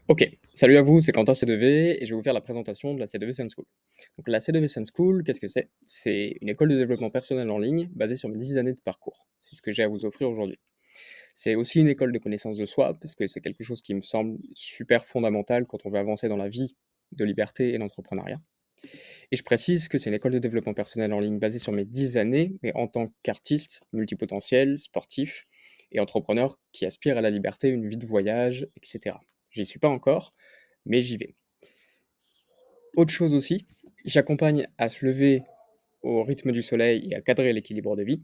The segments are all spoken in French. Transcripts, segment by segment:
Ok, salut à vous, c'est Quentin C2V et je vais vous faire la présentation de la C2V Sun School. Donc la C2V Sun School, qu'est-ce que c'est? C'est une école de développement personnel en ligne basée sur mes 10 années de parcours. C'est ce que j'ai à vous offrir aujourd'hui. C'est aussi une école de connaissance de soi parce que c'est quelque chose qui me semble super fondamental quand on veut avancer dans la vie de liberté et d'entrepreneuriat. Et je précise que c'est une école de développement personnel en ligne basée sur mes 10 années, mais en tant qu'artiste, multipotentiel, sportif et entrepreneur qui aspire à la liberté, une vie de voyage, etc. J'y suis pas encore, mais j'y vais. Autre chose aussi, j'accompagne à se lever au rythme du soleil et à cadrer l'équilibre de vie.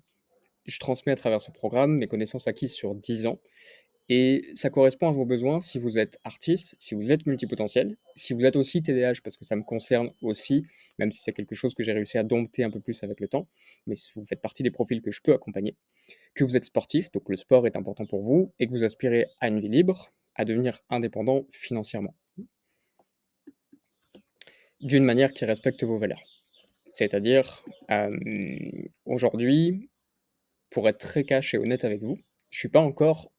Je transmets à travers ce programme mes connaissances acquises sur 10 ans et ça correspond à vos besoins si vous êtes artiste, si vous êtes multipotentiel, si vous êtes aussi TDAH parce que ça me concerne aussi, même si c'est quelque chose que j'ai réussi à dompter un peu plus avec le temps, mais si vous faites partie des profils que je peux accompagner, que vous êtes sportif, donc le sport est important pour vous, et que vous aspirez à une vie libre, à devenir indépendant financièrement, d'une manière qui respecte vos valeurs. C'est-à-dire, aujourd'hui, pour être très cash et honnête avec vous, je suis pas encore,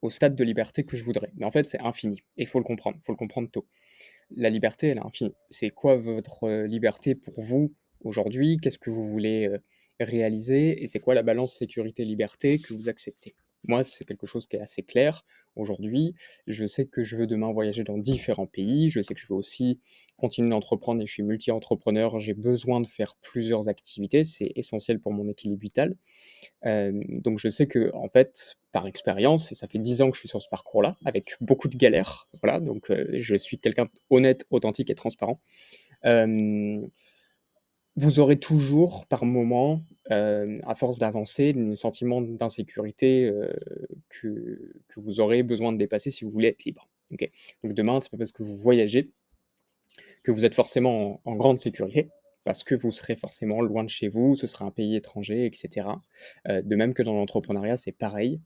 au stade de liberté que je voudrais. Mais en fait, c'est infini et il faut le comprendre tôt. La liberté, elle est infinie. C'est quoi votre, liberté pour vous aujourd'hui? Qu'est-ce que vous voulez, réaliser? Et c'est quoi la balance sécurité-liberté que vous acceptez? Moi, c'est quelque chose qui est assez clair aujourd'hui. Je sais que je veux demain voyager dans différents pays. Je sais que je veux aussi continuer d'entreprendre et je suis multi-entrepreneur. J'ai besoin de faire plusieurs activités. C'est essentiel pour mon équilibre vital. Donc je sais que en fait, par expérience, et ça fait 10 ans que je suis sur ce parcours-là, avec beaucoup de galères, voilà, donc je suis quelqu'un honnête, authentique et transparent. Hem, Vous aurez toujours par moment, à force d'avancer, un sentiment d'insécurité, que vous aurez besoin de dépasser si vous voulez être libre, OK? Donc demain, c'est pas parce que vous voyagez que vous êtes forcément en grande sécurité, parce que vous serez forcément loin de chez vous, ce sera un pays étranger, et cetera. De même que dans l'entrepreneuriat, c'est pareil.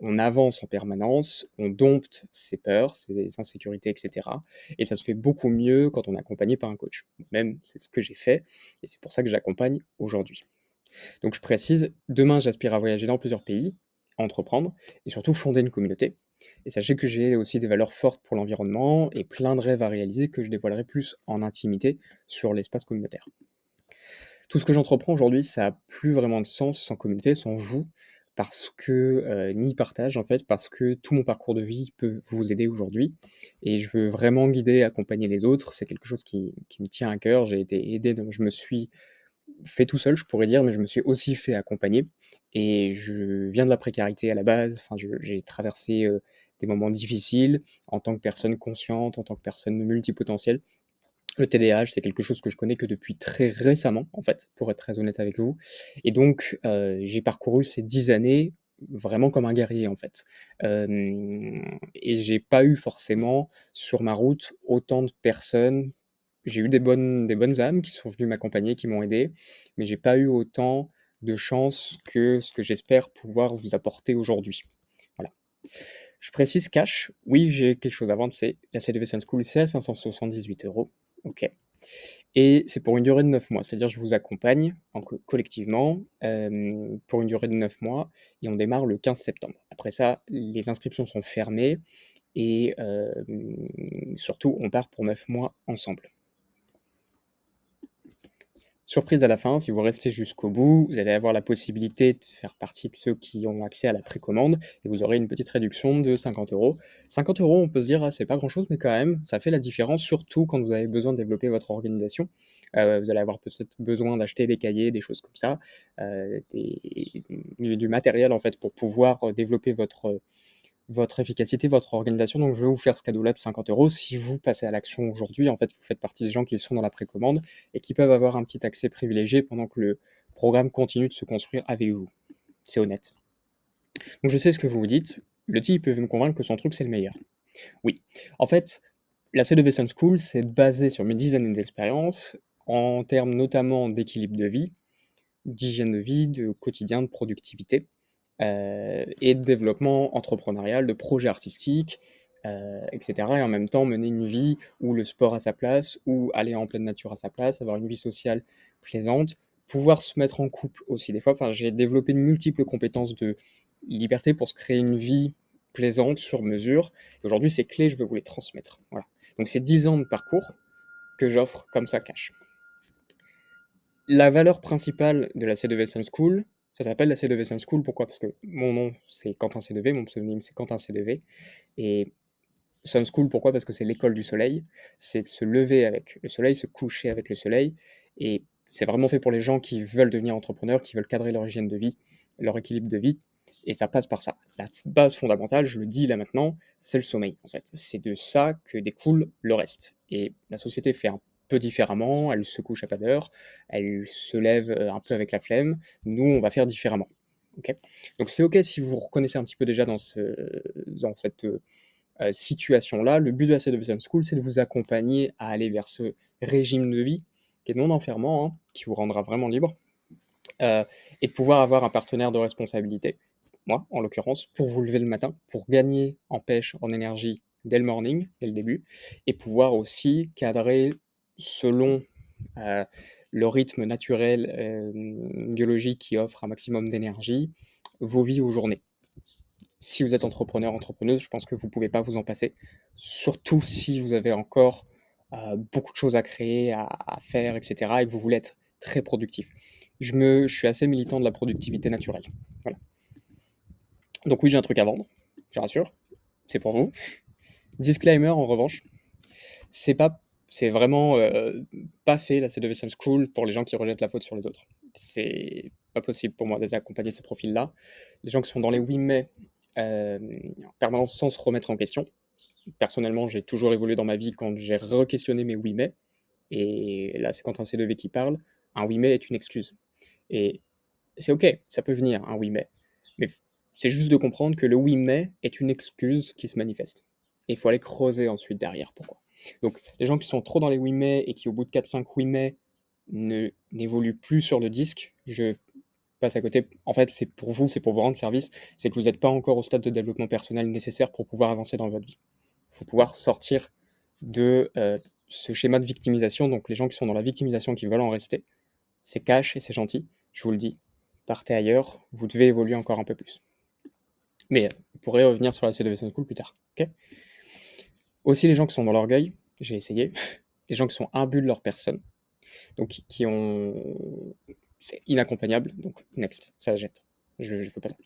On avance en permanence, on dompte ses peurs, ses insécurités, et cetera, et ça se fait beaucoup mieux quand on est accompagné par un coach. Même, c'est ce que j'ai fait et c'est pour ça que j'accompagne aujourd'hui. Donc je précise, demain j'aspire à voyager dans plusieurs pays, à entreprendre et surtout fonder une communauté. Et sachez que j'ai aussi des valeurs fortes pour l'environnement et plein de rêves à réaliser que je dévoilerai plus en intimité sur l'espace communautaire. Tout ce que j'entreprends aujourd'hui, ça n'a plus vraiment de sens sans communauté, sans vous, parce que ni partage en fait, parce que tout mon parcours de vie peut vous aider aujourd'hui et je veux vraiment guider, accompagner les autres. C'est quelque chose qui me tient à cœur. J'ai été aidé, donc je me suis fait tout seul, je pourrais dire, mais je me suis aussi fait accompagner et je viens de la précarité à la base. Enfin, j'ai traversé, des moments difficiles en tant que personne consciente, en tant que personne multipotentielle. Le TDAH, c'est quelque chose que je connais que depuis très récemment, en fait, pour être très honnête avec vous et donc j'ai parcouru ces 10 années vraiment comme un guerrier, en fait. Et j'ai pas eu forcément sur ma route autant de personnes. J'ai eu des bonnes âmes qui sont venues m'accompagner, qui m'ont aidé, mais j'ai pas eu autant de chance que ce que j'espère pouvoir vous apporter aujourd'hui. Voilà. Je précise cash, oui, j'ai quelque chose à vendre, c'est la CDV Sun School, c'est à 578 €. OK. Et c'est pour une durée de 9 mois, c'est-à-dire je vous accompagne collectivement, pour une durée de 9 mois et on démarre le 15 septembre. Après ça, les inscriptions sont fermées et surtout on part pour 9 mois ensemble. Surprise à la fin, si vous restez jusqu'au bout, vous allez avoir la possibilité de faire partie de ceux qui ont accès à la précommande et vous aurez une petite réduction de 50 €. 50 €, on peut se dire: «Ah, c'est pas grand-chose», mais quand même, ça fait la différence, surtout quand vous avez besoin de développer votre organisation. Vous allez avoir peut-être besoin d'acheter des cahiers, des choses comme ça, du matériel, en fait, pour pouvoir, développer votre efficacité, votre organisation. Donc je vais vous faire ce cadeau-là de 50 € si vous passez à l'action aujourd'hui. En fait, vous faites partie des gens qui sont dans la précommande et qui peuvent avoir un petit accès privilégié pendant que le programme continue de se construire avec vous. C'est honnête. Donc je sais ce que vous vous dites. Le type peut me convaincre que son truc, c'est le meilleur. Oui. En fait, la C2V Sun School, c'est basé sur mes 10 années d'expérience, en termes notamment d'équilibre de vie, d'hygiène de vie, de quotidien, de productivité. Et de développement entrepreneurial, de projets artistiques, et cetera et en même temps mener une vie où le sport a sa place, où aller en pleine nature a sa place, avoir une vie sociale plaisante, pouvoir se mettre en couple aussi des fois. Enfin, j'ai développé de multiples compétences de liberté pour se créer une vie plaisante, sur mesure. Et aujourd'hui, ces clés, je veux vous les transmettre. Voilà. Donc, c'est 10 ans de parcours que j'offre comme ça cash. La valeur principale de la C2V Sun School, ça s'appelle la C2V Sun School. Pourquoi? Parce que mon nom, c'est Quentin C2V, mon pseudonyme, c'est Quentin C2V. Et Sun School, pourquoi? Parce que c'est l'école du soleil. C'est de se lever avec le soleil, se coucher avec le soleil. Et c'est vraiment fait pour les gens qui veulent devenir entrepreneurs, qui veulent cadrer leur hygiène de vie, leur équilibre de vie. Et ça passe par ça. La base fondamentale, je le dis là maintenant, c'est le sommeil, en fait. C'est de ça que découle le reste. Et la société fait un peu différemment. Elle se couche à pas d'heure, elle se lève un peu avec la flemme. Nous, on va faire différemment. Ok. Donc c'est ok si vous vous reconnaissez un petit peu déjà dans cette situation-là. Le but de la Seduction School, c'est de vous accompagner à aller vers ce régime de vie qui est non enfermant, hein, qui vous rendra vraiment libre, et de pouvoir avoir un partenaire de responsabilité, moi en l'occurrence, pour vous lever le matin, pour gagner en pêche, en énergie dès le morning, dès le début, et pouvoir aussi cadrer selon euh, le rythme naturel biologique qui offre un maximum d'énergie, vos vies ou journées. Si vous êtes entrepreneur, entrepreneuse, je pense que vous ne pouvez pas vous en passer, surtout si vous avez encore beaucoup de choses à créer, à faire, etc., et que vous voulez être très productif. Je suis assez militant de la productivité naturelle. Voilà. Donc oui, j'ai un truc à vendre, je rassure, c'est pour vous. Disclaimer en revanche, c'est pas, c'est vraiment pas fait la Seduction School pour les gens qui rejettent la faute sur les autres. C'est pas possible pour moi d'accompagner ces profils-là. Les gens qui sont dans les oui mais en permanence sans se remettre en question. Personnellement, j'ai toujours évolué dans ma vie quand j'ai re-questionné mes oui mais. Et là, c'est quand un C2V qui parle, un oui mais est une excuse. Et c'est ok, ça peut venir, un oui mais. Mais c'est juste de comprendre que le oui mais est une excuse qui se manifeste. Et il faut aller creuser ensuite derrière pourquoi. Donc, les gens qui sont trop dans les oui mais et qui, au bout de 4-5 oui mais, n'évoluent plus sur le disque, je passe à côté. En fait, c'est pour vous, c'est pour vous rendre service, c'est que vous n'êtes pas encore au stade de développement personnel nécessaire pour pouvoir avancer dans votre vie. Il faut pouvoir sortir de ce schéma de victimisation. Donc, les gens qui sont dans la victimisation, qui veulent en rester, c'est cash et c'est gentil, je vous le dis. Partez ailleurs, vous devez évoluer encore un peu plus. Mais vous pourrez revenir sur la C2V School plus tard. Ok. Aussi, les gens qui sont dans l'orgueil, j'ai essayé, les gens qui sont imbus de leur personne, donc qui ont. C'est inaccompagnable, donc next, ça jette. Je veux pas ça.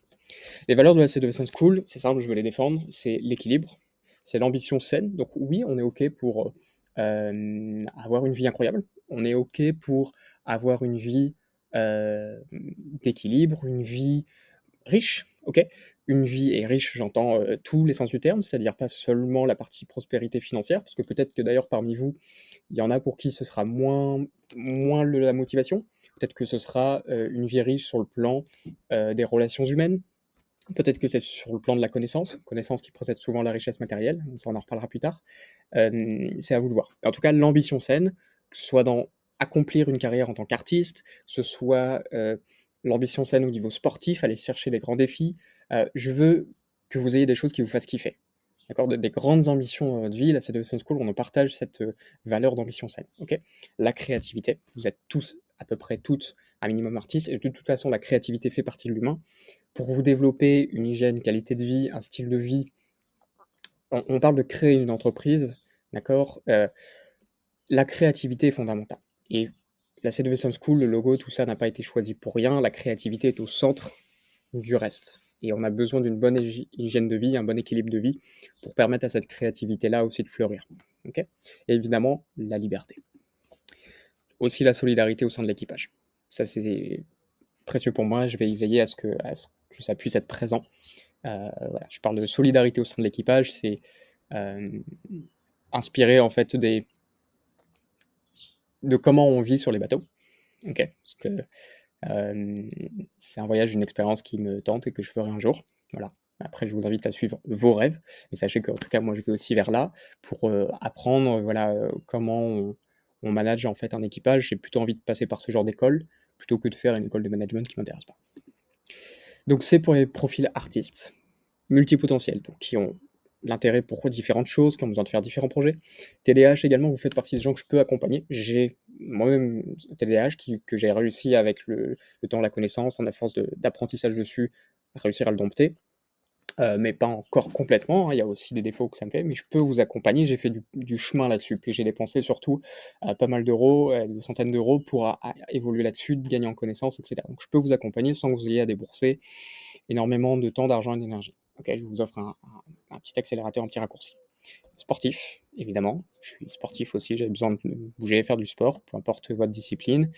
Les valeurs de la C2V School, c'est simple, je veux les défendre, c'est l'équilibre, c'est l'ambition saine. Donc oui, on est OK pour avoir une vie incroyable, on est OK pour avoir une vie d'équilibre, une vie riche, OK. Une vie est riche, j'entends tous les sens du terme, c'est-à-dire pas seulement la partie prospérité financière, parce que peut-être que d'ailleurs parmi vous, il y en a pour qui ce sera moins la motivation. Peut-être que ce sera une vie riche sur le plan des relations humaines. Peut-être que c'est sur le plan de la connaissance qui précède souvent la richesse matérielle, ça on en reparlera plus tard. C'est à vous de voir. En tout cas, l'ambition saine, que ce soit dans accomplir une carrière en tant qu'artiste, que ce soit l'ambition saine au niveau sportif, aller chercher des grands défis. Je veux que vous ayez des choses qui vous fassent kiffer. D'accord? Des grandes ambitions dans votre vie, là c'est de Sun School, on en partage cette valeur d'ambition saine. Ok. La créativité, vous êtes tous, à peu près toutes, un minimum artistes, et de toute façon la créativité fait partie de l'humain. Pour vous développer une hygiène, une qualité de vie, un style de vie, on parle de créer une entreprise, d'accord? La créativité est fondamentale. Et la Seduction School, le logo, tout ça n'a pas été choisi pour rien. La créativité est au centre du reste. Et on a besoin d'une bonne hygiène de vie, un bon équilibre de vie pour permettre à cette créativité-là aussi de fleurir. Ok. Et évidemment, la liberté. Aussi la solidarité au sein de l'équipage. Ça, c'est précieux pour moi. Je vais y veiller à ce que ça puisse être présent. Voilà, je parle de solidarité au sein de l'équipage, c'est inspiré en fait de comment on vit sur les bateaux. Ok, parce que c'est un voyage, une expérience qui me tente et que je ferai un jour. Voilà. Après, je vous invite à suivre vos rêves, mais sachez qu'en tout cas, moi, je vais aussi vers là pour apprendre, voilà, comment on manage en fait un équipage. J'ai plutôt envie de passer par ce genre d'école plutôt que de faire une école de management qui m'intéresse pas. Donc, c'est pour les profils artistes multipotentiels, donc qui ont l'intérêt pour différentes choses, qui ont besoin de faire différents projets. TDAH également, vous faites partie des gens que je peux accompagner. J'ai moi-même TDAH que j'ai réussi avec le temps, la connaissance, à force d'apprentissage dessus, à réussir à le dompter. mais pas encore complètement, hein, il y a aussi des défauts que ça me fait, mais je peux vous accompagner. J'ai fait du chemin là-dessus, puis j'ai dépensé surtout, pas mal d'euros, des centaines d'euros pour à évoluer là-dessus, de gagner en connaissances et cetera. Donc je peux vous accompagner sans que vous ayez à débourser énormément de temps, d'argent et d'énergie. OK, je vous offre un petit accélérateur, un petit raccourci. Sportif, évidemment, je suis sportif aussi, j'ai besoin de bouger, faire du sport, peu importe votre discipline,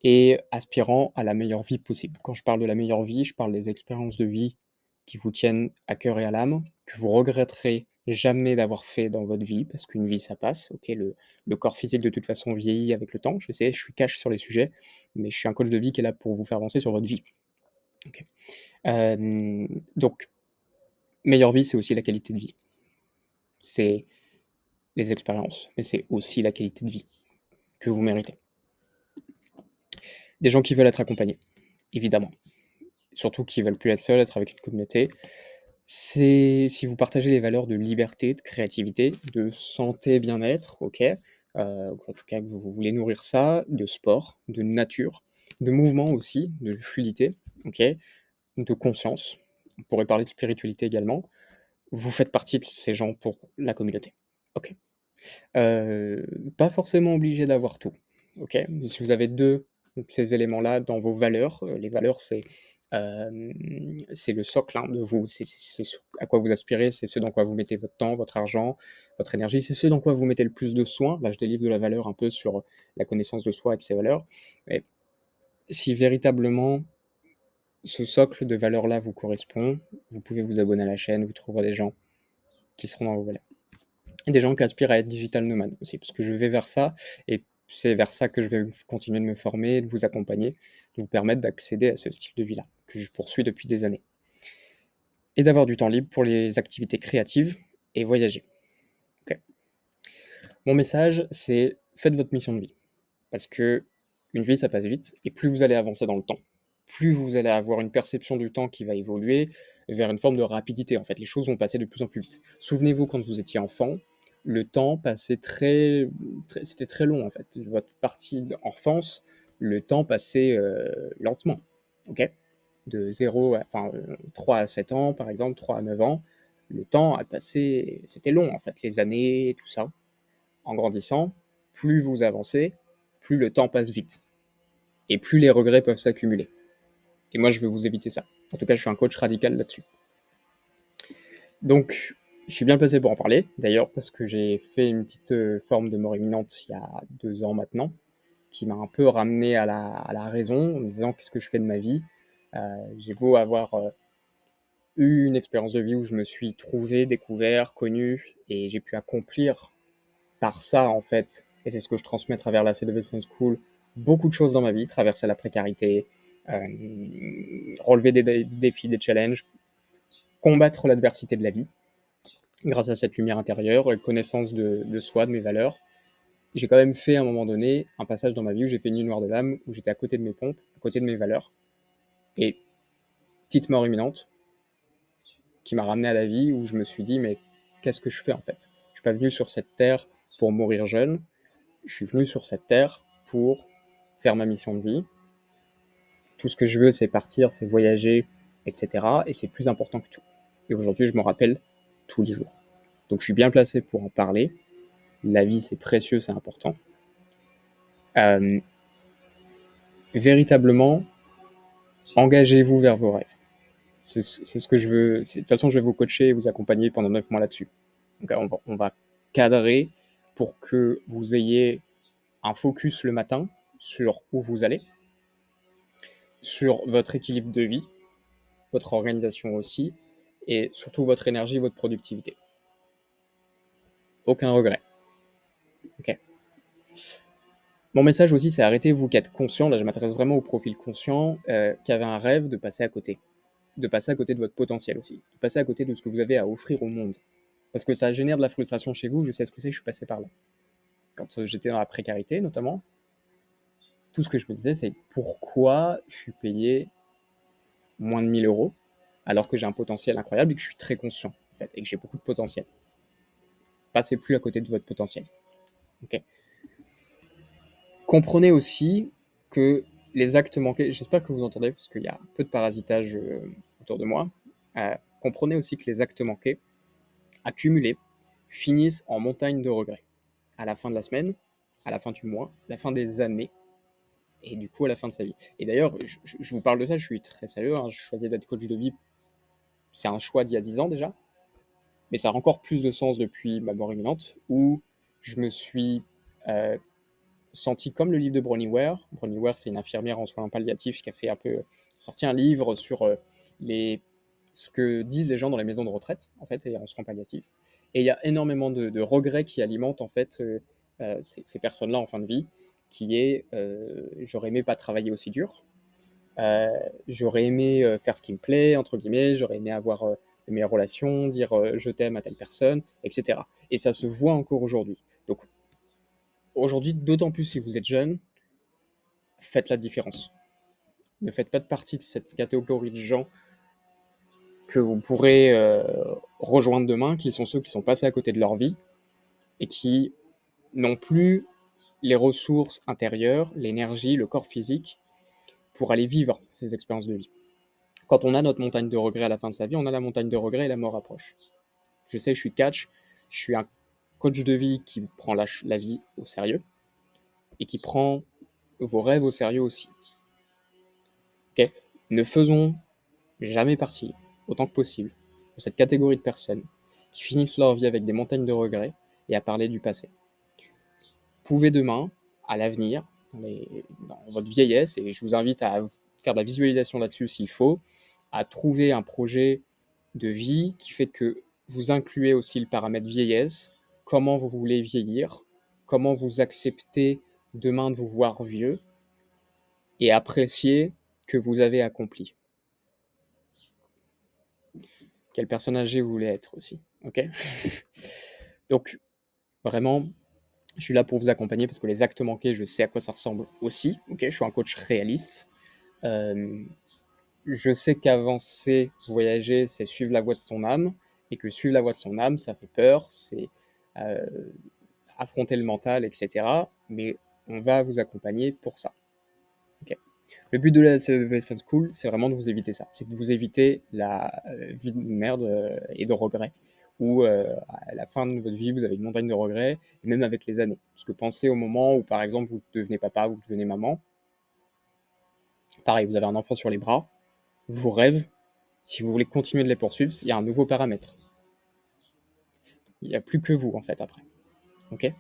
et aspirant à la meilleure vie possible. Quand je parle de la meilleure vie, je parle des expériences de vie qui vous tiennent à cœur et à l'âme, que vous regretterez jamais d'avoir fait dans votre vie, parce qu'une vie ça passe, OK, le corps physique de toute façon vieillit avec le temps, je sais, je suis cash sur les sujets, mais je suis un coach de vie qui est là pour vous faire avancer sur votre vie. OK. Donc meilleure vie, c'est aussi la qualité de vie. C'est les expériences, mais c'est aussi la qualité de vie que vous méritez. Des gens qui veulent être accompagnés, évidemment. Surtout qui veulent plus être seuls, être avec une communauté. C'est si vous partagez les valeurs de liberté, de créativité, de santé, bien-être, OK, en tout cas que vous voulez nourrir ça, de sport, de nature, de mouvement aussi, de fluidité, OK, de conscience. On pourrait parler de spiritualité également. Vous faites partie de ces gens pour la communauté. OK. Pas forcément obligé d'avoir tout, OK? Mais si vous avez 2 de ces éléments-là dans vos valeurs, les valeurs c'est le socle, hein, de vous, c'est ce à quoi vous aspirez, c'est ce dans quoi vous mettez votre temps, votre argent, votre énergie, c'est ce dans quoi vous mettez le plus de soin. Là, je délivre de la valeur un peu sur la connaissance de soi et de ses valeurs, et si véritablement ce socle de valeurs-là vous correspond, vous pouvez vous abonner à la chaîne, vous trouverez des gens qui seront dans vos valeurs. Et des gens qui aspirent à être digital nomades aussi, parce que je vais vers ça et c'est vers ça que je vais continuer de me former, de vous accompagner, de vous permettre d'accéder à ce style de vie-là, que je poursuis depuis des années. Et d'avoir du temps libre pour les activités créatives et voyager. OK. Mon message, c'est faites votre mission de vie. Parce que une vie, ça passe vite, et plus vous allez avancer dans le temps, plus vous allez avoir une perception du temps qui va évoluer vers une forme de rapidité. En fait, les choses vont passer de plus en plus vite. Souvenez-vous, quand vous étiez enfant, le temps passait c'était très long en fait. Votre partie d'enfance, le temps passait lentement. Ok. De 3 à 7 ans, par exemple, 3 à 9 ans, le temps a passé, c'était long en fait, les années, tout ça. En grandissant, plus vous avancez, plus le temps passe vite et plus les regrets peuvent s'accumuler. Et moi, je veux vous éviter ça. En tout cas, je suis un coach radical là-dessus. Donc, je suis bien placé pour en parler, d'ailleurs, parce que j'ai fait une petite forme de mort imminente il y a 2 ans maintenant, qui m'a un peu ramené à la raison, en me disant qu'est-ce que je fais de ma vie. J'ai beau avoir eu une expérience de vie où je me suis trouvé, découvert, connu, et j'ai pu accomplir par ça, en fait, et c'est ce que je transmets à travers la Celebration School, beaucoup de choses dans ma vie, traverser la précarité, relever des défis, des challenges, combattre l'adversité de la vie, grâce à cette lumière intérieure, connaissance de soi, de mes valeurs. J'ai quand même fait à un moment donné un passage dans ma vie où j'ai fait une nuit noire de l'âme, où j'étais à côté de mes pompes, à côté de mes valeurs, et petite mort imminente qui m'a ramené à la vie, où je me suis dit, mais qu'est-ce que je fais en fait? Je suis pas venu sur cette terre pour mourir jeune, je suis venu sur cette terre pour faire ma mission de vie. Tout ce que je veux, c'est partir, c'est voyager, etc. Et c'est plus important que tout. Et aujourd'hui, je m'en rappelle tous les jours. Donc je suis bien placé pour en parler. La vie, c'est précieux, c'est important. Euh, Véritablement, engagez-vous vers vos rêves. C'est ce que je veux. De toute façon, je vais vous coacher et vous accompagner pendant 9 mois là-dessus. Donc on va cadrer pour que vous ayez un focus le matin sur où vous allez, sur votre équilibre de vie, votre organisation aussi, et surtout votre énergie, votre productivité. Aucun regret. Ok. Mon message aussi, c'est arrêtez, vous qui êtes conscient, là je m'adresse vraiment au profil conscient, qui avait un rêve de passer à côté. De passer à côté de votre potentiel aussi. De passer à côté de ce que vous avez à offrir au monde. Parce que ça génère de la frustration chez vous, je sais ce que c'est, je suis passé par là. Quand j'étais dans la précarité notamment, tout ce que je me disais, c'est pourquoi je suis payé moins de 1000 euros alors que j'ai un potentiel incroyable et que je suis très conscient, en fait, et que j'ai beaucoup de potentiel. Passez plus à côté de votre potentiel. Ok. Comprenez aussi que les actes manqués, j'espère que vous entendez, parce qu'il y a un peu de parasitage autour de moi, Comprenez aussi que les actes manqués, accumulés, finissent en montagne de regrets. À la fin de la semaine, à la fin du mois, à la fin des années, et du coup à la fin de sa vie. Et d'ailleurs, je vous parle de ça, je suis très sérieux, hein, je choisis d'être coach de vie, c'est un choix d'il y a 10 ans déjà, mais ça a encore plus de sens depuis ma mort imminente, où je me suis senti comme le livre de Bronnie Ware. Bronnie Ware, c'est une infirmière en soins palliatifs qui a fait un peu sorti un livre sur ce que disent les gens dans les maisons de retraite, en fait, et en soins palliatifs. Et il y a énormément de regrets qui alimentent, en fait, ces personnes-là en fin de vie, qui est j'aurais aimé pas travailler aussi dur, j'aurais aimé faire ce qui me plaît, entre guillemets, j'aurais aimé avoir de meilleures relations, dire je t'aime à telle personne, etc. Et ça se voit encore aujourd'hui. Donc aujourd'hui, d'autant plus si vous êtes jeune, faites la différence. Ne faites pas de partie de cette catégorie de gens que vous pourrez rejoindre demain, qui sont ceux qui sont passés à côté de leur vie et qui n'ont plus les ressources intérieures, l'énergie, le corps physique pour aller vivre ces expériences de vie. Quand on a notre montagne de regrets à la fin de sa vie, on a la montagne de regrets et la mort approche. Je sais, je suis catch, je suis un coach de vie qui prend la vie au sérieux et qui prend vos rêves au sérieux aussi. Okay, ne faisons jamais partie, autant que possible, de cette catégorie de personnes qui finissent leur vie avec des montagnes de regrets et à parler du passé. Pouvez demain, à l'avenir, dans votre vieillesse, et je vous invite à faire de la visualisation là-dessus s'il faut, à trouver un projet de vie qui fait que vous incluez aussi le paramètre vieillesse, comment vous voulez vieillir, comment vous acceptez demain de vous voir vieux, et apprécier que vous avez accompli. Quel personne âgée vous voulez être aussi, ok? Donc, vraiment, je suis là pour vous accompagner parce que les actes manqués, je sais à quoi ça ressemble aussi, ok? Je suis un coach réaliste. Je sais qu'avancer, voyager, c'est suivre la voie de son âme, et que suivre la voie de son âme, ça fait peur, c'est euh, affronter le mental, etc. Mais on va vous accompagner pour ça. Okay. Le but de la Celebration School, c'est vraiment de vous éviter ça. C'est de vous éviter la vie de merde et de regrets, où à la fin de votre vie, vous avez une montagne de regrets, et même avec les années. Parce que pensez au moment où, par exemple, vous devenez papa, vous devenez maman. Pareil, vous avez un enfant sur les bras, vos rêves, si vous voulez continuer de les poursuivre, il y a un nouveau paramètre. Il n'y a plus que vous, en fait, après. Ok.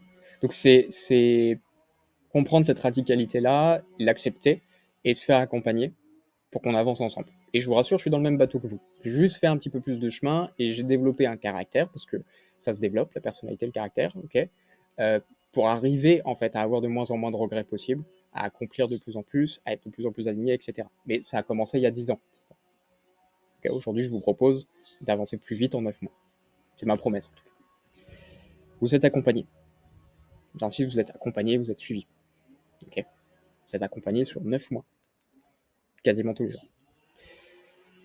Donc c'est comprendre cette radicalité-là, l'accepter, et se faire accompagner pour qu'on avance ensemble. Et je vous rassure, je suis dans le même bateau que vous. J'ai juste fait un petit peu plus de chemin et j'ai développé un caractère, parce que ça se développe, la personnalité, le caractère, ok, pour arriver en fait à avoir de moins en moins de regrets possibles, à accomplir de plus en plus, à être de plus en plus aligné, etc. Mais ça a commencé il y a 10 ans. Okay, aujourd'hui, je vous propose d'avancer plus vite en 9 mois. C'est ma promesse. Vous êtes accompagné. J'insiste, vous êtes accompagné, vous êtes suivi. Okay, vous êtes accompagné sur 9 mois, quasiment tous les jours.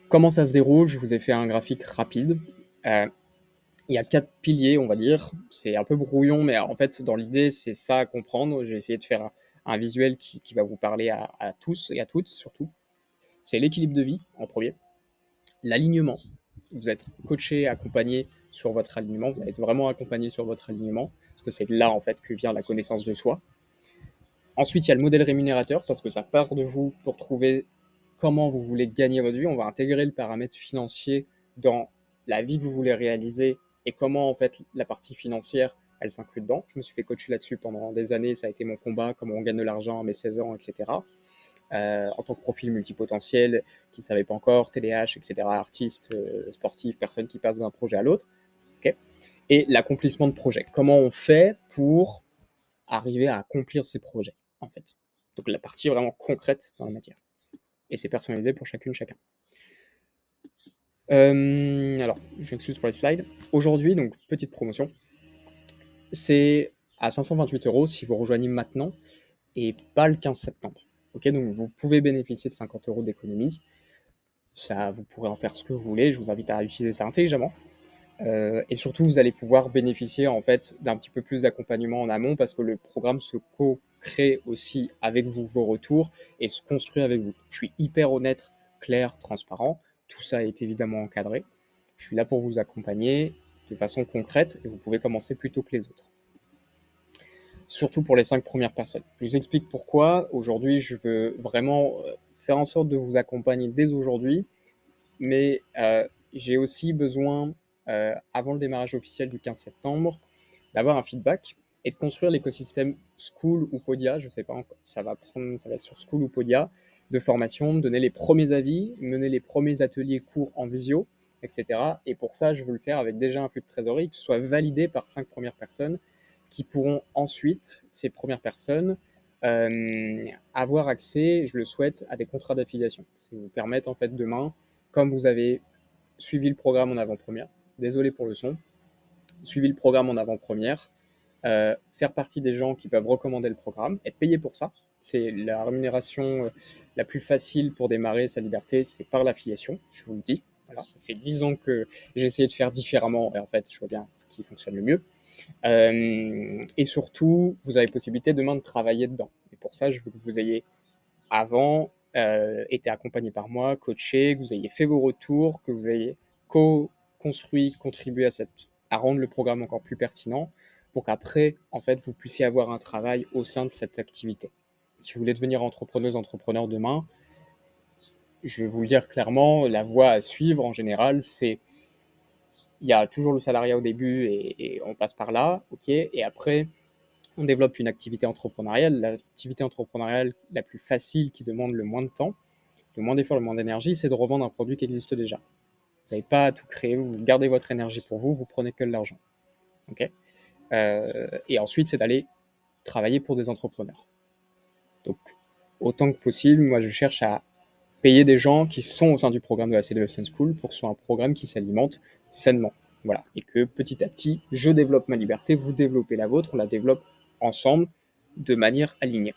Comment ça se déroule? Je vous ai fait un graphique rapide. Il y a 4 piliers, on va dire. C'est un peu brouillon, mais en fait, dans l'idée, c'est ça à comprendre. J'ai essayé de faire un visuel qui va vous parler à tous et à toutes, surtout. C'est l'équilibre de vie, en premier. L'alignement. Vous êtes coaché, accompagné sur votre alignement. Vous allez être vraiment accompagné sur votre alignement, parce que c'est là, en fait, que vient la connaissance de soi. Ensuite, il y a le modèle rémunérateur, parce que ça part de vous pour trouver comment vous voulez gagner votre vie. On va intégrer le paramètre financier dans la vie que vous voulez réaliser et comment en fait la partie financière elle s'inclut dedans. Je me suis fait coacher là-dessus pendant des années, ça a été mon combat, comment on gagne de l'argent à mes 16 ans, etc. En tant que profil multipotentiel, qui ne savait pas encore, TDAH, etc., artiste, sportif, personne qui passe d'un projet à l'autre. Okay, et l'accomplissement de projets. Comment on fait pour arriver à accomplir ces projets, en fait. Donc la partie vraiment concrète dans la matière. Et c'est personnalisé pour chacune, chacun. Alors, je m'excuse pour les slides. Aujourd'hui, donc, petite promotion. C'est à 528 € si vous rejoignez maintenant et pas le 15 septembre. Ok, donc vous pouvez bénéficier de 50 € d'économie. Ça, vous pourrez en faire ce que vous voulez. Je vous invite à utiliser ça intelligemment. Et surtout, vous allez pouvoir bénéficier en fait d'un petit peu plus d'accompagnement en amont parce que le programme se co-crée aussi avec vous vos retours et se construit avec vous. Je suis hyper honnête, clair, transparent. Tout ça est évidemment encadré. Je suis là pour vous accompagner de façon concrète et vous pouvez commencer plus tôt que les autres. Surtout pour les 5 premières personnes. Je vous explique pourquoi. Aujourd'hui, je veux vraiment faire en sorte de vous accompagner dès aujourd'hui, mais j'ai aussi besoin, avant le démarrage officiel du 15 septembre, d'avoir un feedback et de construire l'écosystème School ou Podia, je ne sais pas encore, ça va être sur School ou Podia, de formation, donner les premiers avis, mener les premiers ateliers cours en visio, etc. Et pour ça, je veux le faire avec déjà un flux de trésorerie qui soit validé par 5 premières personnes qui pourront ensuite, ces premières personnes, avoir accès, je le souhaite, à des contrats d'affiliation. Ça vous permettre en fait demain, comme vous avez suivi le programme en avant-première, désolé pour le son, suivi le programme en avant-première, faire partie des gens qui peuvent recommander le programme, être payé pour ça. C'est la rémunération la plus facile pour démarrer sa liberté, c'est par l'affiliation, je vous le dis. Voilà, ça fait 10 ans que j'ai essayé de faire différemment et en fait, je vois bien ce qui fonctionne le mieux. Et surtout, vous avez possibilité demain de travailler dedans. Et pour ça, je veux que vous ayez avant été accompagné par moi, coaché, que vous ayez fait vos retours, que vous ayez co-construit, contribué à rendre le programme encore plus pertinent pour qu'après, en fait, vous puissiez avoir un travail au sein de cette activité. Si vous voulez devenir entrepreneuse, entrepreneur demain, je vais vous le dire clairement, la voie à suivre en général, c'est il y a toujours le salariat au début et on passe par là, ok, et après, on développe une activité entrepreneuriale. L'activité entrepreneuriale la plus facile qui demande le moins de temps, le moins d'efforts, le moins d'énergie, c'est de revendre un produit qui existe déjà. Vous n'avez pas à tout créer, vous gardez votre énergie pour vous, vous prenez que de l'argent. Okay, et ensuite, c'est d'aller travailler pour des entrepreneurs. Donc, autant que possible, moi, je cherche à payer des gens qui sont au sein du programme de la C2SN School pour que ce soit un programme qui s'alimente sainement. Voilà. Et que petit à petit, je développe ma liberté, vous développez la vôtre, on la développe ensemble de manière alignée.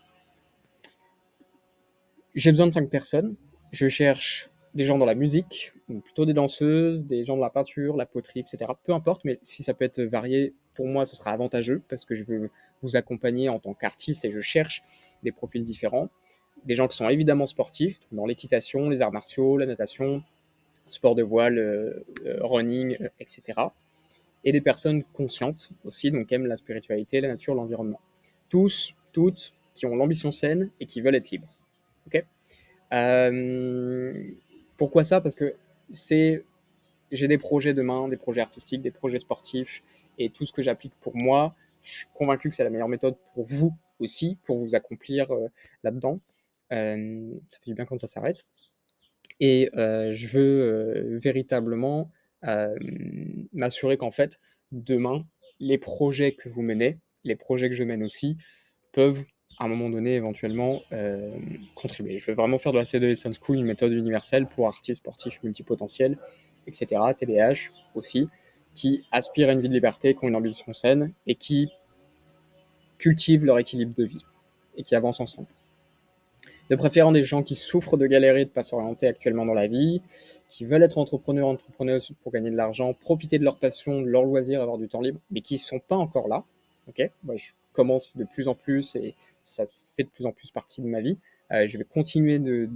J'ai besoin de 5 personnes. Je cherche des gens dans la musique, ou plutôt des danseuses, des gens dans la peinture, la poterie, etc. Peu importe, mais si ça peut être varié, pour moi, ce sera avantageux parce que je veux vous accompagner en tant qu'artiste et je cherche des profils différents. Des gens qui sont évidemment sportifs, dans l'équitation, les arts martiaux, la natation, sport de voile, running, etc. Et des personnes conscientes aussi, donc qui aiment la spiritualité, la nature, l'environnement. Tous, toutes, qui ont l'ambition saine et qui veulent être libres. Ok. Pourquoi ça? Parce que c'est, j'ai des projets demain, des projets artistiques, des projets sportifs, et tout ce que j'applique pour moi, je suis convaincu que c'est la meilleure méthode pour vous aussi, pour vous accomplir là-dedans. Ça fait du bien quand ça s'arrête. Et je veux véritablement m'assurer qu'en fait, demain, les projets que vous menez, les projets que je mène aussi, peuvent à un moment donné éventuellement contribuer. Je veux vraiment faire de la C2SN School une méthode universelle pour artistes sportifs multipotentiels, etc., TDAH aussi, qui aspirent à une vie de liberté, qui ont une ambition saine et qui cultivent leur équilibre de vie et qui avancent ensemble. De préférence des gens qui souffrent de galérer de ne pas s'orienter actuellement dans la vie, qui veulent être entrepreneurs, entrepreneuses pour gagner de l'argent, profiter de leur passion, de leur loisir, avoir du temps libre, mais qui ne sont pas encore là. Okay, moi, je commence de plus en plus et ça fait de plus en plus partie de ma vie. Je vais continuer de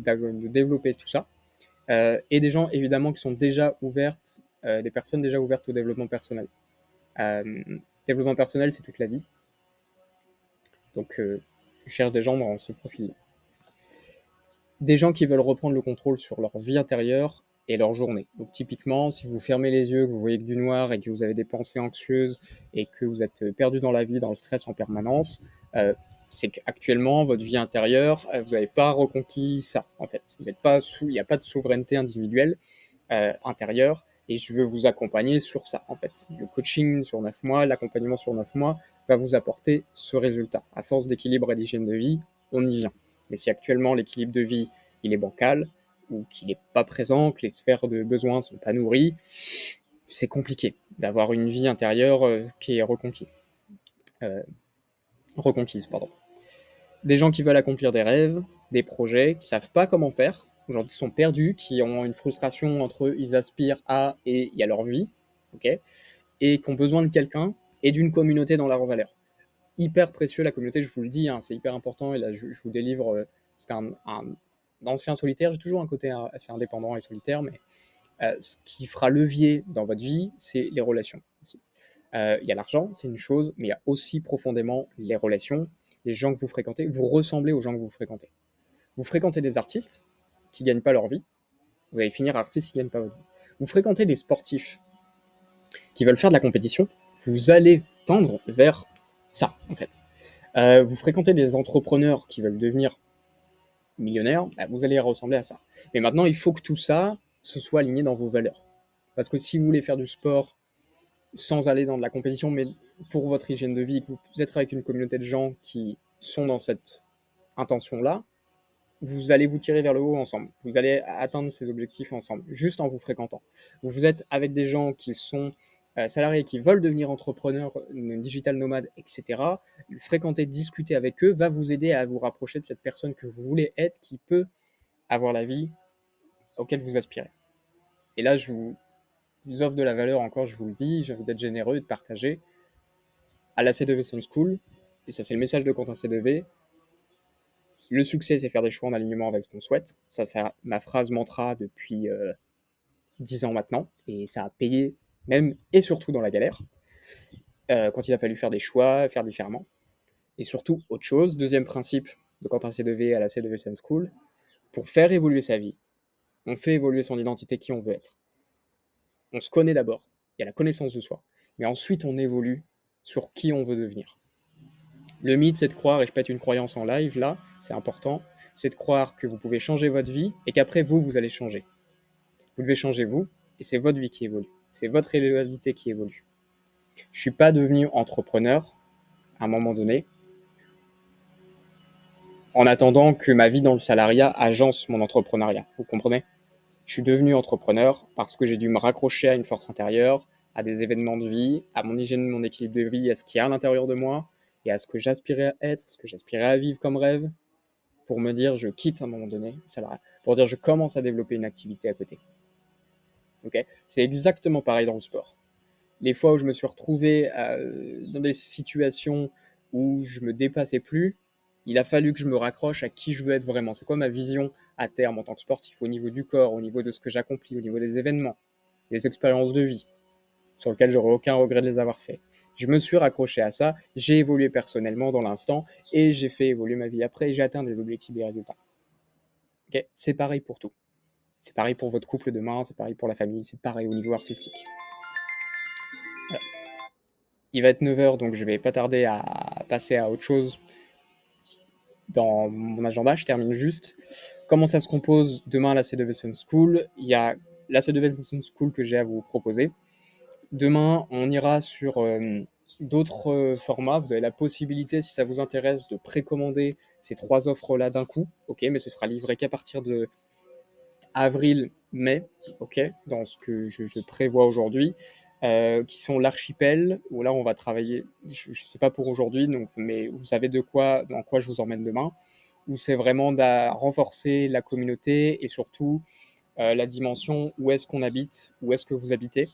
développer tout ça. Et des gens évidemment qui sont déjà ouvertes, des personnes déjà ouvertes au développement personnel. Développement personnel, c'est toute la vie. Donc, je cherche des gens dans ce profil-là. Des gens qui veulent reprendre le contrôle sur leur vie intérieure et leur journée. Donc typiquement, si vous fermez les yeux, que vous voyez que du noir et que vous avez des pensées anxieuses et que vous êtes perdu dans la vie, dans le stress en permanence, c'est qu'actuellement, votre vie intérieure, vous n'avez pas reconquis ça, en fait. Vous n'êtes pas il n'y a pas de souveraineté individuelle intérieure et je veux vous accompagner sur ça, en fait. Le coaching sur 9 mois, l'accompagnement sur 9 mois va vous apporter ce résultat. À force d'équilibre et d'hygiène de vie, on y vient. Mais si actuellement l'équilibre de vie il est bancal ou qu'il n'est pas présent, que les sphères de besoins ne sont pas nourries, c'est compliqué d'avoir une vie intérieure qui est reconquise. Pardon. Des gens qui veulent accomplir des rêves, des projets, qui ne savent pas comment faire, aujourd'hui qui sont perdus, qui ont une frustration entre eux, ils aspirent à et il y a leur vie, okay, et qui ont besoin de quelqu'un et d'une communauté dans leur valeur. Hyper précieux la communauté, je vous le dis, hein, c'est hyper important et là je vous délivre, c'est un ancien solitaire, j'ai toujours un côté assez indépendant et solitaire, mais Ce qui fera levier dans votre vie, c'est les relations aussi. Il y a l'argent, c'est une chose, mais il y a aussi profondément les relations, les gens que vous fréquentez. Vous ressemblez aux gens que vous fréquentez. Vous fréquentez des artistes qui gagnent pas leur vie, vous allez finir artiste qui gagne pas votre vie. Vous fréquentez des sportifs qui veulent faire de la compétition, vous allez tendre vers ça, en fait. Vous fréquentez des entrepreneurs qui veulent devenir millionnaires, bah, vous allez ressembler à ça. Mais maintenant, il faut que tout ça se soit aligné dans vos valeurs. Parce que si vous voulez faire du sport sans aller dans de la compétition, mais pour votre hygiène de vie, que vous êtes avec une communauté de gens qui sont dans cette intention-là, vous allez vous tirer vers le haut ensemble. Vous allez atteindre ces objectifs ensemble, juste en vous fréquentant. Vous êtes avec des gens qui sont salariés, qui veulent devenir entrepreneurs, digital nomades, etc. Fréquenter, discuter avec eux va vous aider à vous rapprocher de cette personne que vous voulez être, qui peut avoir la vie auquel vous aspirez. Et là, je vous offre de la valeur encore, je vous le dis, j'ai envie d'être généreux et de partager. À la C2V Sun School, et ça c'est le message de Quentin C2V, le succès c'est faire des choix en alignement avec ce qu'on souhaite. Ça c'est ma phrase mantra depuis 10 ans maintenant, et ça a payé même et surtout dans la galère, quand il a fallu faire des choix, faire différemment. Et surtout, autre chose, deuxième principe de Quentin C2V à la C2V Sun School, pour faire évoluer sa vie, on fait évoluer son identité, qui on veut être. On se connaît d'abord, il y a la connaissance de soi, mais ensuite on évolue sur qui on veut devenir. Le mythe, c'est de croire, et je pète une croyance en live, là, c'est important, c'est de croire que vous pouvez changer votre vie et qu'après vous allez changer. Vous devez changer vous, et c'est votre vie qui évolue. C'est votre réalité qui évolue. Je suis pas devenu entrepreneur à un moment donné en attendant que ma vie dans le salariat agence mon entrepreneuriat. Vous comprenez? Je suis devenu entrepreneur parce que j'ai dû me raccrocher à une force intérieure, à des événements de vie, à mon hygiène, mon équilibre de vie, à ce qu'il y a à l'intérieur de moi et à ce que j'aspirais à être, ce que j'aspirais à vivre comme rêve, pour me dire je quitte à un moment donné le salariat, pour dire je commence à développer une activité à côté. Okay, c'est exactement pareil dans le sport. Les fois où je me suis retrouvé dans des situations où je me dépassais plus, il a fallu que je me raccroche à qui je veux être vraiment. C'est quoi ma vision à terme en tant que sportif, au niveau du corps, au niveau de ce que j'accomplis, au niveau des événements, des expériences de vie, sur lesquelles j'aurais aucun regret de les avoir fait. Je me suis raccroché à ça, j'ai évolué personnellement dans l'instant et j'ai fait évoluer ma vie après et j'ai atteint des objectifs, des résultats. Okay, c'est pareil pour tout. C'est pareil pour votre couple demain, c'est pareil pour la famille, c'est pareil au niveau artistique. Voilà. Il va être 9h, donc je vais pas tarder à passer à autre chose dans mon agenda. Je termine juste. Comment ça se compose demain à la C2V Sun School? Il y a la C2V Sun School que j'ai à vous proposer. Demain, on ira sur d'autres formats. Vous avez la possibilité, si ça vous intéresse, de précommander ces 3 offres-là d'un coup. Ok, mais ce sera livré qu'à partir de avril-mai, ok, dans ce que je prévois aujourd'hui, qui sont l'archipel, où là on va travailler, je ne sais pas pour aujourd'hui, donc, mais vous savez dans quoi je vous emmène demain, où c'est vraiment de renforcer la communauté et surtout la dimension où est-ce qu'on habite, où est-ce que vous habitez,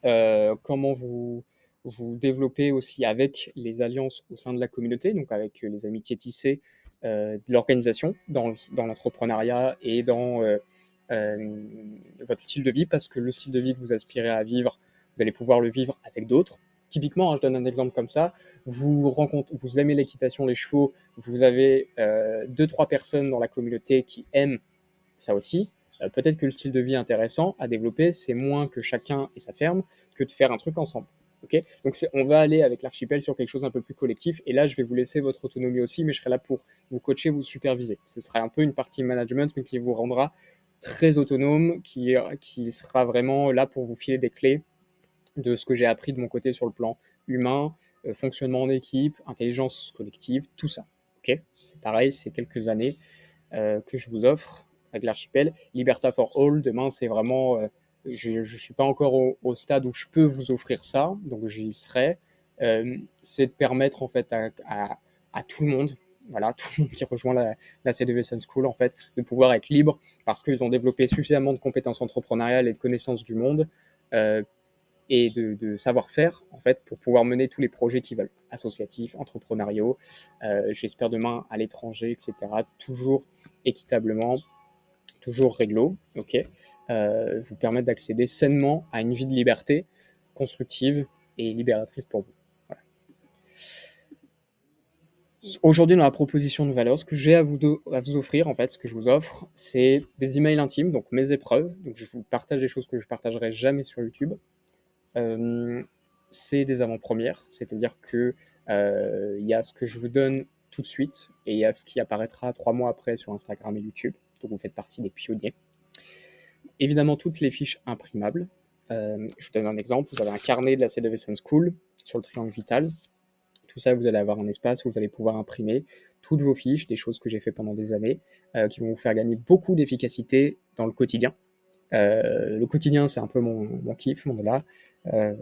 comment vous développez aussi avec les alliances au sein de la communauté, donc avec les amitiés tissées, de l'organisation dans l'entrepreneuriat et dans votre style de vie, parce que le style de vie que vous aspirez à vivre, vous allez pouvoir le vivre avec d'autres. Typiquement, je donne un exemple comme ça, vous aimez l'équitation, les chevaux, vous avez 2-3 personnes dans la communauté qui aiment ça aussi, peut-être que le style de vie intéressant à développer, c'est moins que chacun et sa ferme que de faire un truc ensemble. Okay, donc on va aller avec l'archipel sur quelque chose un peu plus collectif, et là je vais vous laisser votre autonomie aussi, mais je serai là pour vous coacher, vous superviser. Ce sera un peu une partie management, mais qui vous rendra très autonome, qui sera vraiment là pour vous filer des clés de ce que j'ai appris de mon côté sur le plan humain, fonctionnement en équipe, intelligence collective, tout ça. Okay, c'est pareil, c'est quelques années que je vous offre avec l'archipel. Liberta for All, demain, c'est vraiment... je ne suis pas encore au stade où je peux vous offrir ça, donc j'y serai. C'est de permettre en fait à tout le monde, voilà, tout le monde qui rejoint la C2V Sun School, en fait, de pouvoir être libre parce qu'ils ont développé suffisamment de compétences entrepreneuriales et de connaissances du monde et de savoir-faire, en fait, pour pouvoir mener tous les projets qu'ils veulent, associatifs, entrepreneuriaux, j'espère demain à l'étranger, etc., toujours équitablement, toujours réglo, OK, vous permettre d'accéder sainement à une vie de liberté constructive et libératrice pour vous. Voilà. Aujourd'hui, dans la proposition de valeur, ce que j'ai à vous offrir, en fait, ce que je vous offre, c'est des emails intimes, donc mes épreuves. Donc, je vous partage des choses que je partagerai jamais sur YouTube. Euh, c'est des avant-premières, c'est-à-dire que il y a ce que je vous donne tout de suite et il y a ce qui apparaîtra 3 mois après sur Instagram et YouTube. Donc, vous faites partie des pionniers. Évidemment, toutes les fiches imprimables. Je vous donne un exemple. Vous avez un carnet de la C2V School sur le triangle vital. Tout ça, vous allez avoir un espace où vous allez pouvoir imprimer toutes vos fiches, des choses que j'ai fait pendant des années, qui vont vous faire gagner beaucoup d'efficacité dans le quotidien. Le quotidien, c'est un peu mon kiff, mon dada. Euh,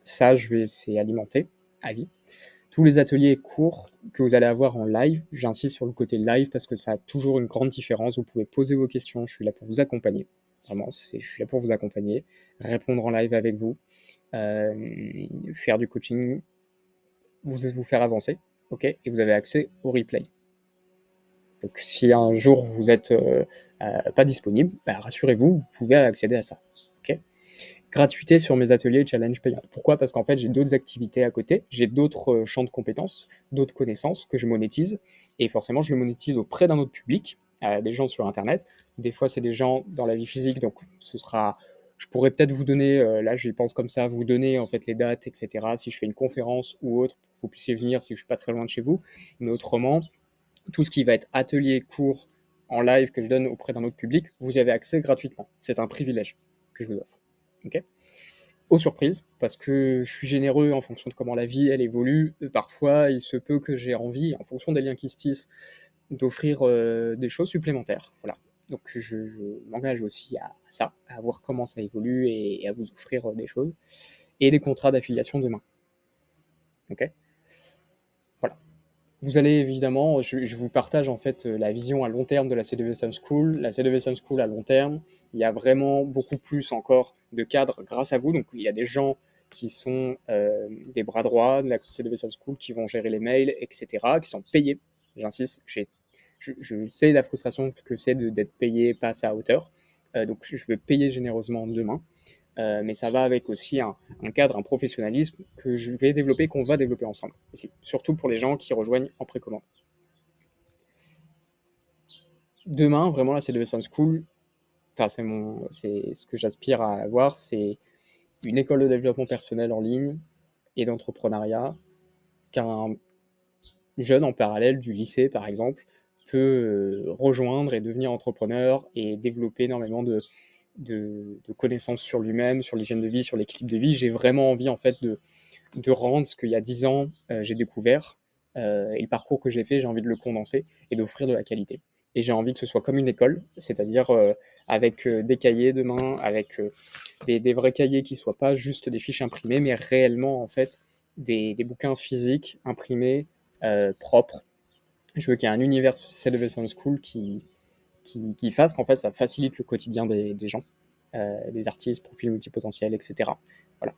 Ça, c'est alimenté à vie. Tous les ateliers courts que vous allez avoir en live, j'insiste sur le côté live parce que ça a toujours une grande différence. Vous pouvez poser vos questions, je suis là pour vous accompagner. Vraiment, je suis là pour vous accompagner, répondre en live avec vous, faire du coaching, vous faire avancer, ok, et vous avez accès au replay. Donc si un jour vous êtes pas disponible, bah, rassurez-vous, vous pouvez accéder à ça. Ok. Gratuité sur mes ateliers challenge payants. Pourquoi? Parce qu'en fait, j'ai d'autres activités à côté, j'ai d'autres champs de compétences, d'autres connaissances que je monétise, et forcément, je le monétise auprès d'un autre public, des gens sur Internet. Des fois, c'est des gens dans la vie physique, donc ce sera... Je pourrais peut-être vous donner, là j'y pense comme ça, vous donner en fait les dates, etc. Si je fais une conférence ou autre, vous puissiez venir si je suis pas très loin de chez vous. Mais autrement, tout ce qui va être atelier, cours en live que je donne auprès d'un autre public, vous y avez accès gratuitement. C'est un privilège que je vous offre. Ok. Aux surprises, parce que je suis généreux en fonction de comment la vie elle évolue. Parfois, il se peut que j'ai envie, en fonction des liens qui se tissent, d'offrir des choses supplémentaires. Voilà. Donc je m'engage aussi à ça, à voir comment ça évolue et à vous offrir des choses. Et des contrats d'affiliation demain. Ok. Voilà. Vous allez évidemment, je vous partage en fait la vision à long terme de la C2V Sun School. La C2V Sun School à long terme, il y a vraiment beaucoup plus encore de cadres grâce à vous. Donc il y a des gens qui sont des bras droits de la C2V Sun School qui vont gérer les mails, etc., qui sont payés. J'insiste, je sais la frustration que c'est d'être payé pas à sa hauteur. Donc je vais payer généreusement demain. Mais ça va avec aussi un cadre, un professionnalisme que je vais développer, qu'on va développer ensemble aussi, surtout pour les gens qui rejoignent en précommande. Demain, vraiment, là, c'est le Sun School. Enfin, c'est ce que j'aspire à avoir, c'est une école de développement personnel en ligne et d'entrepreneuriat qu'un jeune en parallèle du lycée, par exemple, peut rejoindre et devenir entrepreneur et développer énormément de connaissances sur lui-même, sur l'hygiène de vie, sur l'équilibre de vie. J'ai vraiment envie, en fait, de rendre ce qu'il y a 10 ans, j'ai découvert, et le parcours que j'ai fait, j'ai envie de le condenser et d'offrir de la qualité. Et j'ai envie que ce soit comme une école, c'est-à-dire avec des cahiers de main, avec des vrais cahiers qui ne soient pas juste des fiches imprimées, mais réellement en fait des bouquins physiques imprimés, propres. Je veux qu'il y ait un univers Celebration School qui fasse qu'en fait ça facilite le quotidien des gens, des artistes, profils multipotentiels, etc. Voilà.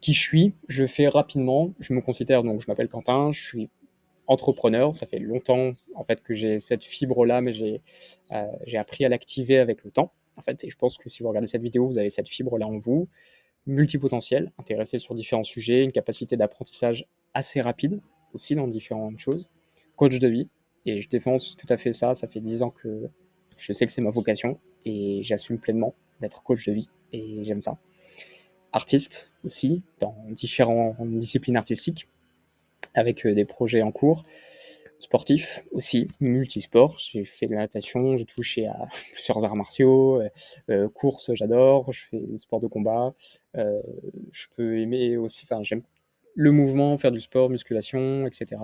Qui je suis, je fais rapidement, je me considère, donc je m'appelle Quentin, je suis entrepreneur, ça fait longtemps en fait que j'ai cette fibre-là, mais j'ai appris à l'activer avec le temps, en fait, et je pense que si vous regardez cette vidéo, vous avez cette fibre-là en vous, multipotentiel, intéressé sur différents sujets, une capacité d'apprentissage assez rapide, aussi dans différentes choses, coach de vie, et je défense tout à fait ça, ça fait 10 ans que je sais que c'est ma vocation, et j'assume pleinement d'être coach de vie, et j'aime ça. Artiste aussi, dans différentes disciplines artistiques, avec des projets en cours. Sportif aussi, multisport. J'ai fait de la natation, j'ai touché à plusieurs arts martiaux, course, j'adore, je fais des sports de combat. Je peux aimer aussi, enfin, j'aime le mouvement, faire du sport, musculation, etc.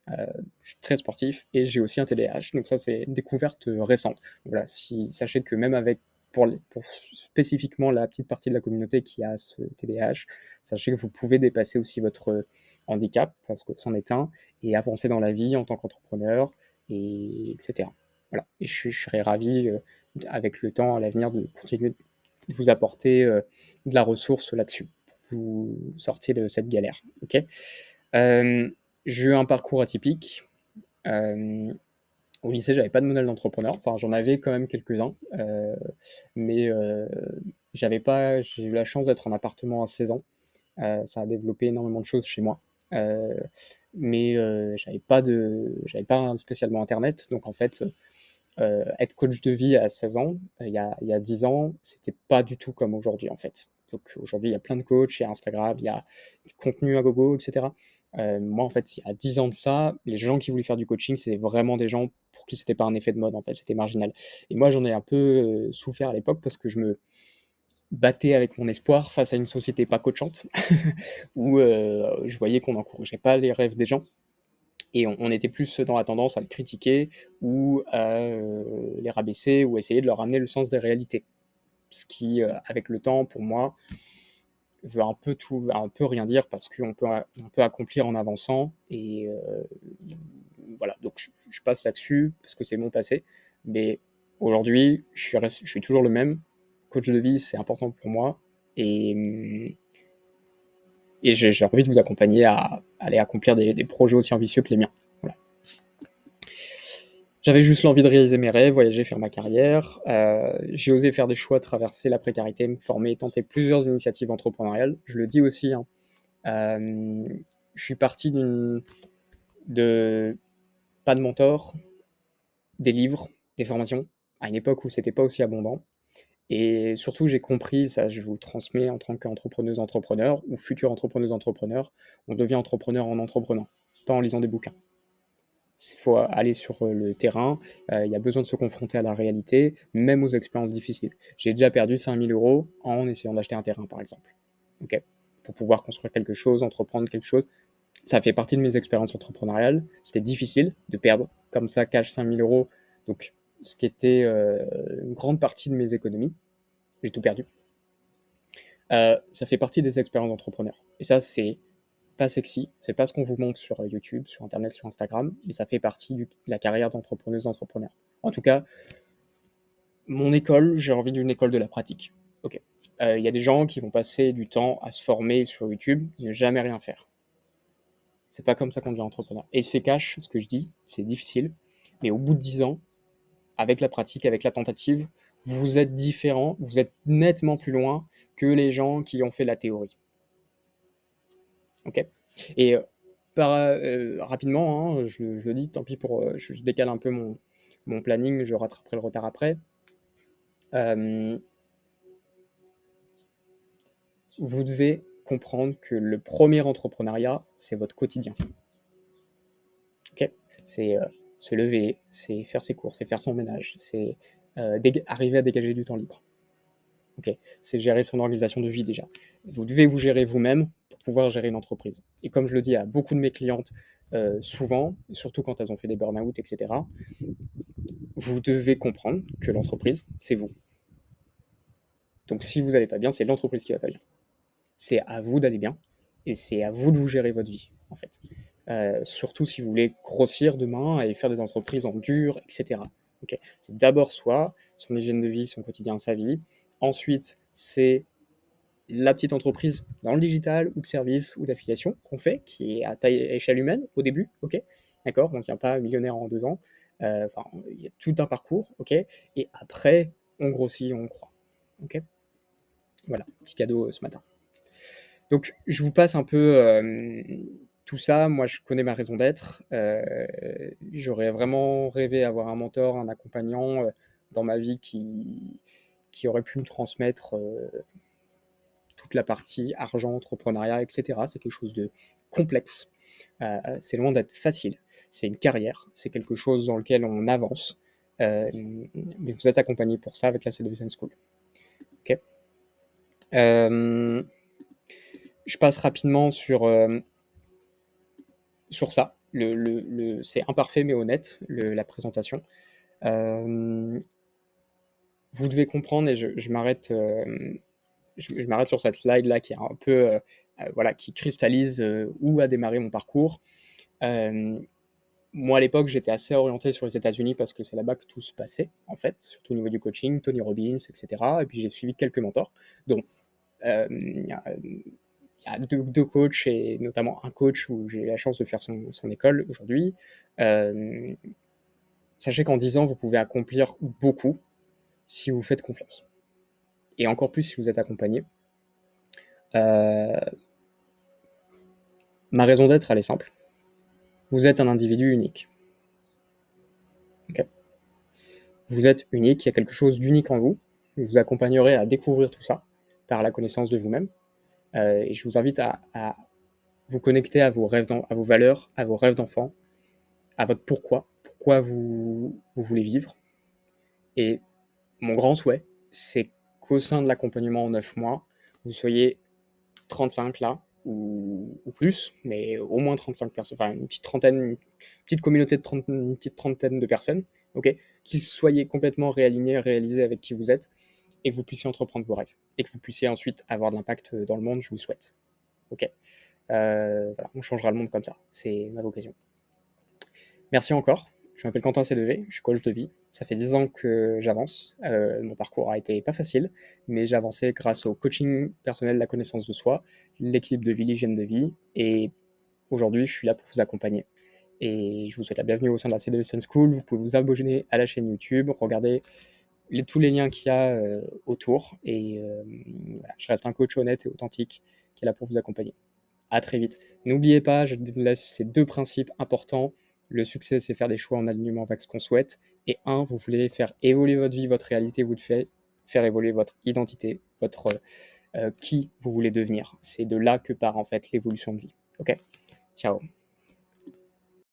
Je suis très sportif et j'ai aussi un TDAH, donc ça, c'est une découverte récente. Donc voilà, sachez que même avec pour spécifiquement la petite partie de la communauté qui a ce TDAH, sachez que vous pouvez dépasser aussi votre handicap, parce que c'en est un, et avancer dans la vie en tant qu'entrepreneur, et etc. Voilà. Et je serais ravi, avec le temps, à l'avenir, de continuer de vous apporter de la ressource là-dessus, pour vous sortir de cette galère. Ok. J'ai eu un parcours atypique. Euh, Au lycée, j'avais pas de modèle d'entrepreneur, enfin j'en avais quand même quelques-uns, mais j'avais pas j'ai eu la chance d'être en appartement à 16 ans, ça a développé énormément de choses chez moi, heu, mais j'avais pas spécialement internet, donc en fait, être coach de vie à 16 ans, il y a 10 ans, c'était pas du tout comme aujourd'hui, en fait. Donc aujourd'hui, il y a plein de coachs, il y a Instagram, il y a du contenu à gogo, et cetera. Moi, en fait, il y a 10 ans de ça, les gens qui voulaient faire du coaching, c'était vraiment des gens pour qui c'était pas un effet de mode, en fait, c'était marginal. Et moi, j'en ai un peu, souffert à l'époque parce que je me battais avec mon espoir face à une société pas coachante où, je voyais qu'on n'encourageait pas les rêves des gens et on était plus dans la tendance à le critiquer ou à, les rabaisser ou essayer de leur ramener le sens des réalités. Ce qui, avec le temps, pour moi, veut un peu rien dire parce qu'on peut accomplir en avançant et voilà, donc je passe là-dessus parce que c'est mon passé, mais aujourd'hui, je suis toujours le même. Coach de vie, c'est important pour moi et j'ai envie de vous accompagner à aller accomplir des projets aussi ambitieux que les miens. Voilà. J'avais juste l'envie de réaliser mes rêves, voyager, faire ma carrière. J'ai osé faire des choix, traverser la précarité, me former, tenter plusieurs initiatives entrepreneuriales. Je le dis aussi, hein, je suis parti de pas de mentor, des livres, des formations, à une époque où c'était pas aussi abondant. Et surtout, j'ai compris, ça je vous le transmets en tant qu'entrepreneuse, entrepreneur ou future entrepreneuse, entrepreneur, on devient entrepreneur en entreprenant, pas en lisant des bouquins. Il faut aller sur le terrain, il y a besoin de se confronter à la réalité, même aux expériences difficiles. J'ai déjà perdu 5 000 € en essayant d'acheter un terrain, par exemple. Ok, pour pouvoir construire quelque chose, entreprendre quelque chose. Ça fait partie de mes expériences entrepreneuriales. C'était difficile de perdre comme ça, cash 5 000 €, donc ce qui était une grande partie de mes économies. J'ai tout perdu. Ça fait partie des expériences d'entrepreneur. Et ça, c'est pas sexy, c'est pas ce qu'on vous montre sur YouTube, sur Internet, sur Instagram, mais ça fait partie de la carrière d'entrepreneuse, d'entrepreneur. En tout cas, mon école, j'ai envie d'une école de la pratique. Ok. Il y a des gens qui vont passer du temps à se former sur YouTube, ne jamais rien faire. C'est pas comme ça qu'on devient entrepreneur. Et c'est cash, ce que je dis, c'est difficile, mais au bout de 10 ans, avec la pratique, avec la tentative, vous êtes différent, vous êtes nettement plus loin que les gens qui ont fait la théorie. Ok. Et rapidement, hein, je le dis, tant pis pour, je décale un peu mon planning, je rattraperai le retard après. Euh, vous devez comprendre que le premier entrepreneuriat, c'est votre quotidien. Ok. C'est se lever, c'est faire ses courses, c'est faire son ménage, c'est arriver à dégager du temps libre. Ok. C'est gérer son organisation de vie déjà. Vous devez vous gérer vous-même pour pouvoir gérer une entreprise. Et comme je le dis à beaucoup de mes clientes, souvent, surtout quand elles ont fait des burn-out, etc., vous devez comprendre que l'entreprise, c'est vous. Donc si vous n'allez pas bien, c'est l'entreprise qui va pas bien. C'est à vous d'aller bien et c'est à vous de vous gérer votre vie, en fait. Surtout si vous voulez grossir demain et faire des entreprises en dur, etc. Ok. C'est d'abord soi, son hygiène de vie, son quotidien, sa vie. Ensuite, c'est la petite entreprise dans le digital ou de service ou d'affiliation qu'on fait, qui est à taille et échelle humaine au début, ok, d'accord, on ne devient pas millionnaire en 2 ans, enfin, il y a tout un parcours, ok, et après, on grossit, on croît, ok, voilà, petit cadeau ce matin. Donc, je vous passe un peu tout ça, moi je connais ma raison d'être, j'aurais vraiment rêvé d'avoir un mentor, un accompagnant dans ma vie qui aurait pu me transmettre toute la partie argent, entrepreneuriat, etc. C'est quelque chose de complexe. C'est loin d'être facile. C'est une carrière. C'est quelque chose dans lequel on avance. Mais vous êtes accompagné pour ça avec la C2 Business School. Ok. Je passe rapidement sur ça. C'est imparfait mais honnête, la présentation. Vous devez comprendre, et je m'arrête je m'arrête sur cette slide là qui est un peu voilà, qui cristallise où a démarré mon parcours. Moi, à l'époque, j'étais assez orienté sur les États-Unis parce que c'est là-bas que tout se passait, en fait, surtout au niveau du coaching, Tony Robbins, etc. Et puis j'ai suivi quelques mentors. Donc, il y a deux coachs et notamment un coach où j'ai eu la chance de faire son école aujourd'hui. Euh, Sachez qu'en 10 ans, vous pouvez accomplir beaucoup si vous faites confiance. Et encore plus si vous êtes accompagné. Ma raison d'être, elle est simple. Vous êtes un individu unique. Okay. Vous êtes unique, il y a quelque chose d'unique en vous. Je vous accompagnerai à découvrir tout ça par la connaissance de vous-même. Et je vous invite à vous connecter à vos rêves, à vos valeurs, à vos rêves d'enfant, à votre pourquoi vous voulez vivre. Et mon grand souhait, c'est qu'au sein de l'accompagnement en 9 mois, vous soyez 35 là, ou plus, mais au moins 35 personnes, enfin une petite trentaine, une petite communauté de une petite trentaine de personnes, ok, qui soyez complètement réalignés, réalisés avec qui vous êtes, et que vous puissiez entreprendre vos rêves, et que vous puissiez ensuite avoir de l'impact dans le monde, je vous souhaite. Ok. Voilà, on changera le monde comme ça, c'est ma vocation. Merci encore. Je m'appelle Quentin CDV, je suis coach de vie. Ça fait 10 ans que j'avance. Mon parcours a été pas facile, mais j'ai avancé grâce au coaching personnel, la connaissance de soi, l'équilibre de vie, l'hygiène de vie. Et aujourd'hui, je suis là pour vous accompagner. Et je vous souhaite la bienvenue au sein de la CDV Sun School. Vous pouvez vous abonner à la chaîne YouTube, regarder tous les liens qu'il y a autour. Et voilà, je reste un coach honnête et authentique qui est là pour vous accompagner. À très vite. N'oubliez pas, je laisse ces 2 principes importants. Le succès, c'est faire des choix en alignement avec ce qu'on souhaite. Et vous voulez faire évoluer votre vie, votre réalité, vous devez faire évoluer votre identité, votre qui vous voulez devenir. C'est de là que part en fait l'évolution de vie. Ok. Ciao.